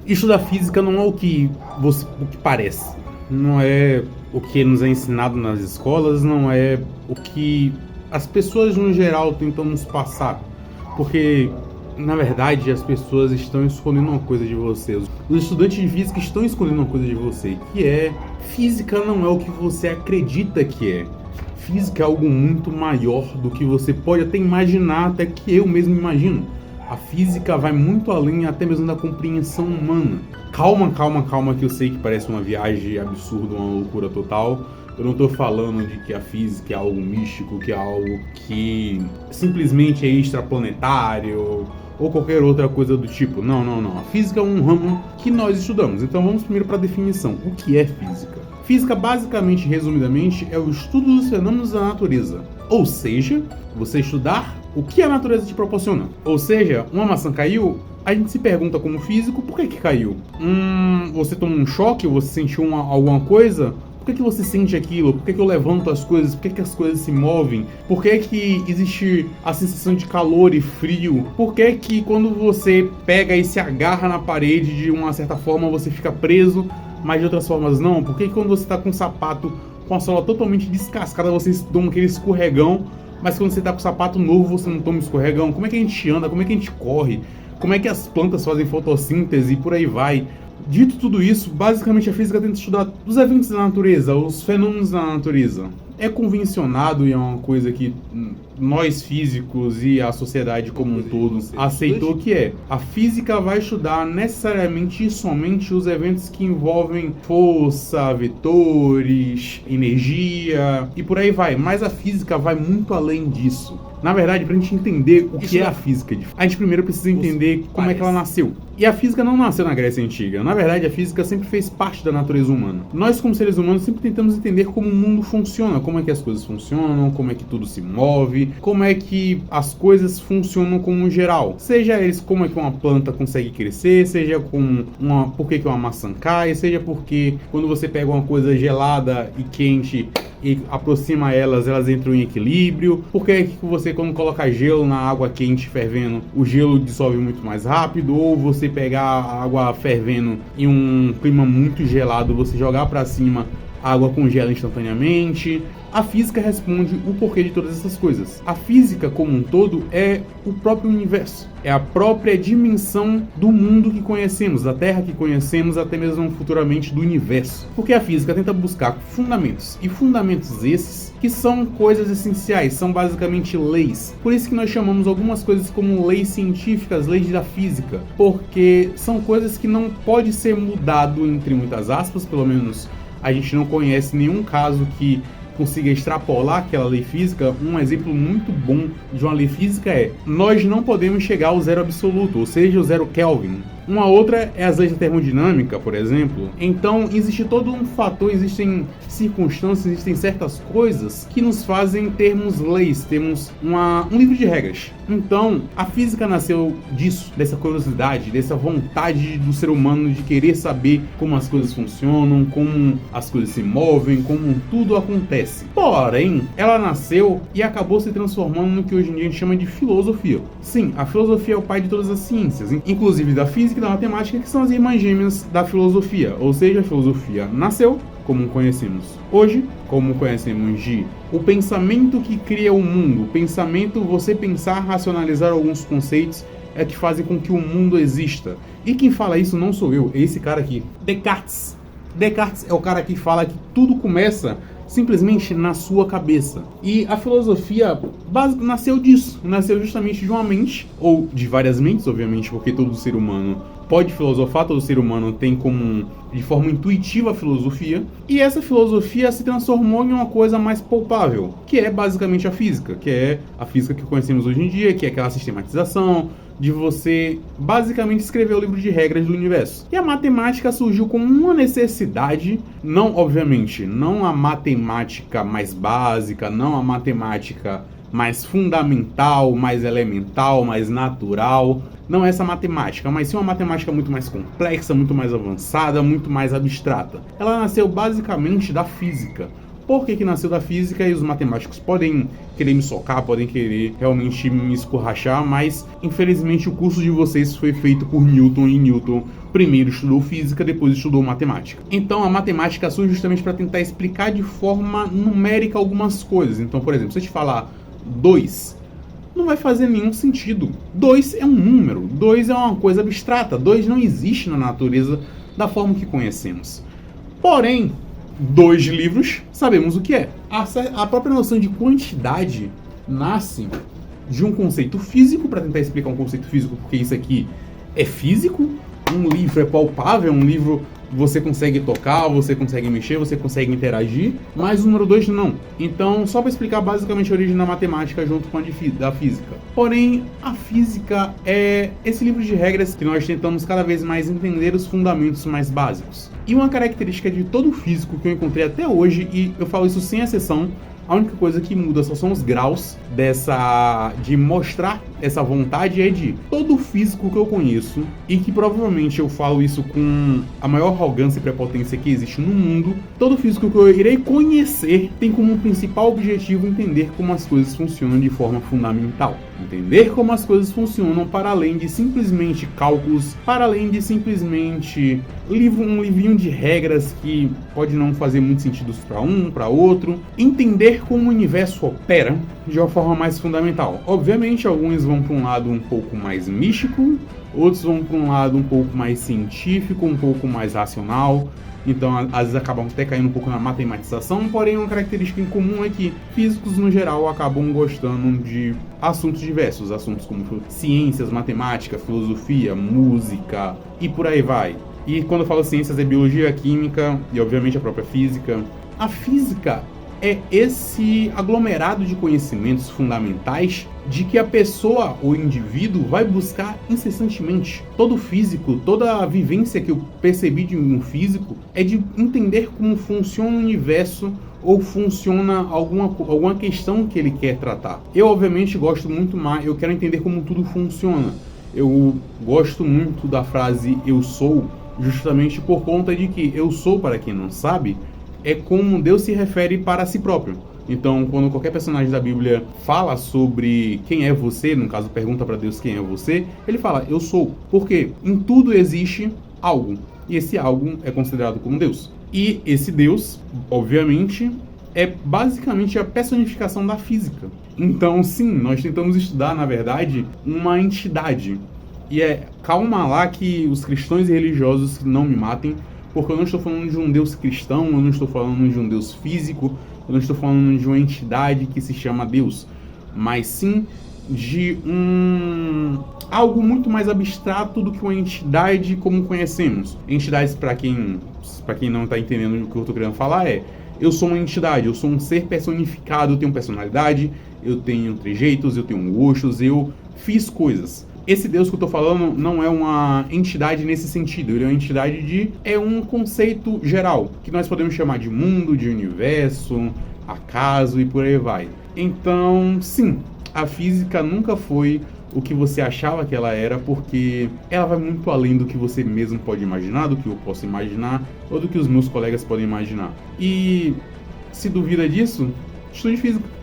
Estudar física não é o que parece. Não é o que nos é ensinado nas escolas, não é o que as pessoas no geral tentam nos passar. Porque, na verdade, as pessoas estão escondendo uma coisa de você. Os estudantes de física estão escondendo uma coisa de você, que é: física não é o que você acredita que é. Física é algo muito maior do que você pode até imaginar, até que eu mesmo imagino. A física vai muito além até mesmo da compreensão humana. Calma, calma, calma, que eu sei que parece uma viagem absurda, uma loucura total. Eu não estou falando de que a física é algo místico, que é algo que simplesmente é extraplanetário ou qualquer outra coisa do tipo. Não, não, não. A física é um ramo que nós estudamos. Então vamos primeiro para a definição. O que é física? Física, basicamente, resumidamente, é o estudo dos fenômenos da natureza. Ou seja, você estudar o que a natureza te proporciona. Ou seja, uma maçã caiu, a gente se pergunta como físico, por que caiu? Você tomou um choque, você sentiu alguma coisa? Por que você sente aquilo? Por que eu levanto as coisas? Por que as coisas se movem? Por que existe a sensação de calor e frio? Por que quando você pega e se agarra na parede de uma certa forma você fica preso, mas de outras formas não? Por que quando você está com um sapato com a sola totalmente descascada você toma aquele escorregão, mas quando você está com o sapato novo você não toma escorregão? Como é que a gente anda? Como é que a gente corre? Como é que as plantas fazem fotossíntese e por aí vai? Dito tudo isso, basicamente a física tenta estudar os eventos da natureza, os fenômenos da natureza. É convencionado e é uma coisa que nós físicos e a sociedade como um todo aceitou, que é: a física vai estudar necessariamente e somente os eventos que envolvem força, vetores, energia e por aí vai. Mas a física vai muito além disso. Na verdade, para a gente entender o que é a física, a gente primeiro precisa entender como é que ela nasceu. E a física não nasceu na Grécia Antiga. Na verdade, a física sempre fez parte da natureza humana. Nós, como seres humanos, sempre tentamos entender como o mundo funciona, como é que as coisas funcionam, como é que tudo se move, como é que as coisas funcionam como um geral. Seja eles como é que uma planta consegue crescer, seja por que uma maçã cai, seja porque quando você pega uma coisa gelada e quente e aproxima elas entram em equilíbrio. Por que você, quando coloca gelo na água quente fervendo, o gelo dissolve muito mais rápido? Ou você pegar a água fervendo em um clima muito gelado, você jogar para cima, a água congela instantaneamente? A física responde o porquê de todas essas coisas. A física, como um todo, é o próprio universo. É a própria dimensão do mundo que conhecemos, da Terra que conhecemos, até mesmo futuramente do universo. Porque a física tenta buscar fundamentos. E fundamentos esses que são coisas essenciais, são basicamente leis. Por isso que nós chamamos algumas coisas como leis científicas, leis da física. Porque são coisas que não pode ser mudado, entre muitas aspas, pelo menos a gente não conhece nenhum caso que consiga extrapolar aquela lei física. Um exemplo muito bom de uma lei física é: nós não podemos chegar ao zero absoluto, ou seja, o zero Kelvin. Uma outra é as leis da termodinâmica, por exemplo. Então, existe todo um fator, existem circunstâncias, existem certas coisas que nos fazem termos leis, termos um livro de regras. Então, a física nasceu disso, dessa curiosidade, dessa vontade do ser humano de querer saber como as coisas funcionam, como as coisas se movem, como tudo acontece. Porém, ela nasceu e acabou se transformando no que hoje em dia a gente chama de filosofia. Sim, a filosofia é o pai de todas as ciências, inclusive da física e da matemática, que são as irmãs gêmeas da filosofia. Ou seja, a filosofia nasceu, como conhecemos hoje, como conhecemos de o pensamento que cria o mundo. O pensamento, você pensar, racionalizar alguns conceitos, é que fazem com que o mundo exista. E quem fala isso não sou eu, é esse cara aqui, Descartes. Descartes é o cara que fala que tudo começa simplesmente na sua cabeça. E a filosofia nasceu disso, nasceu justamente de uma mente, ou de várias mentes, obviamente, porque todo ser humano pode filosofar, todo ser humano tem de forma intuitiva a filosofia, e essa filosofia se transformou em uma coisa mais palpável, que é basicamente a física, que é a física que conhecemos hoje em dia, que é aquela sistematização, de você basicamente escrever o livro de regras do universo. E a matemática surgiu como uma necessidade, não, obviamente, não a matemática mais básica, não a matemática mais fundamental, mais elemental, mais natural, não essa matemática, mas sim uma matemática muito mais complexa, muito mais avançada, muito mais abstrata. Ela nasceu basicamente da física. por que nasceu da física, e os matemáticos podem querer me socar, podem querer realmente me escorrachar, mas infelizmente o curso de vocês foi feito por Newton, e Newton primeiro estudou física, depois estudou matemática. Então a matemática surge justamente para tentar explicar de forma numérica algumas coisas. Então, por exemplo, se eu te falar 2, não vai fazer nenhum sentido. 2 é um número, 2 é uma coisa abstrata, 2 não existe na natureza da forma que conhecemos. Porém, 2 livros, sabemos o que é. A própria noção de quantidade nasce de um conceito físico, para tentar explicar um conceito físico, porque isso aqui é físico. Um livro é palpável, um livro você consegue tocar, você consegue mexer, você consegue interagir, mas o número 2 não. Então, só para explicar basicamente a origem da matemática junto com a da física. Porém, a física é esse livro de regras que nós tentamos cada vez mais entender os fundamentos mais básicos. E uma característica de todo físico que eu encontrei até hoje, e eu falo isso sem exceção, a única coisa que muda só são os graus de mostrar essa vontade, é de todo físico que eu conheço, e que provavelmente eu falo isso com a maior arrogância e prepotência que existe no mundo, todo físico que eu irei conhecer tem como principal objetivo entender como as coisas funcionam de forma fundamental. Entender como as coisas funcionam para além de simplesmente cálculos, para além de simplesmente um livrinho de regras que pode não fazer muito sentido para um, para outro. Entender como o universo opera de uma forma mais fundamental. Obviamente, alguns vão para um lado um pouco mais místico, outros vão para um lado um pouco mais científico, um pouco mais racional. Então, às vezes acabam até caindo um pouco na matematização, porém uma característica em comum é que físicos, no geral, acabam gostando de assuntos diversos, assuntos como ciências, matemática, filosofia, música e por aí vai. E quando eu falo ciências, é biologia, química e, obviamente, a própria física. A física é esse aglomerado de conhecimentos fundamentais de que a pessoa, o indivíduo, vai buscar incessantemente. Todo físico, toda a vivência que eu percebi de um físico é de entender como funciona o universo ou funciona alguma questão que ele quer tratar. Eu, obviamente, gosto muito mais, eu quero entender como tudo funciona. Eu gosto muito da frase "eu sou", justamente por conta de que eu sou, para quem não sabe, é como Deus se refere para si próprio. Então, quando qualquer personagem da Bíblia fala sobre quem é você, no caso, pergunta para Deus quem é você, ele fala, eu sou. Porque em tudo existe algo. E esse algo é considerado como Deus. E esse Deus, obviamente, é basicamente a personificação da física. Então, sim, nós tentamos estudar, na verdade, uma entidade. E calma lá que os cristãos e religiosos não me matem, porque eu não estou falando de um Deus cristão, eu não estou falando de um Deus físico, eu não estou falando de uma entidade que se chama Deus, mas sim de algo muito mais abstrato do que uma entidade como conhecemos. Entidades, para quem não está entendendo o que eu estou querendo falar, eu sou uma entidade, eu sou um ser personificado, eu tenho personalidade, eu tenho trejeitos, eu tenho gostos, eu fiz coisas. Esse Deus que eu tô falando não é uma entidade nesse sentido, ele é uma entidade é um conceito geral, que nós podemos chamar de mundo, de universo, acaso e por aí vai. Então, sim, a física nunca foi o que você achava que ela era, porque ela vai muito além do que você mesmo pode imaginar, do que eu posso imaginar, ou do que os meus colegas podem imaginar. E se duvida disso, estude física.